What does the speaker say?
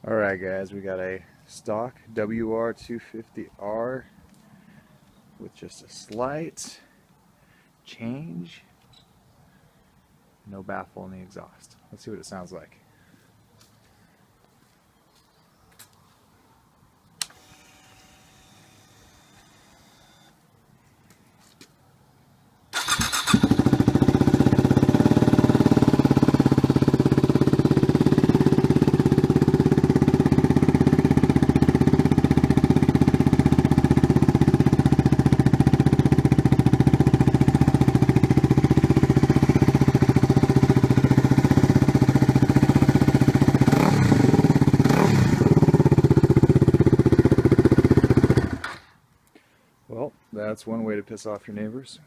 Alright guys, we got a stock WR250R with just a slight change. No baffle in the exhaust. Let's see what it sounds like. Well, that's one way to piss off your neighbors.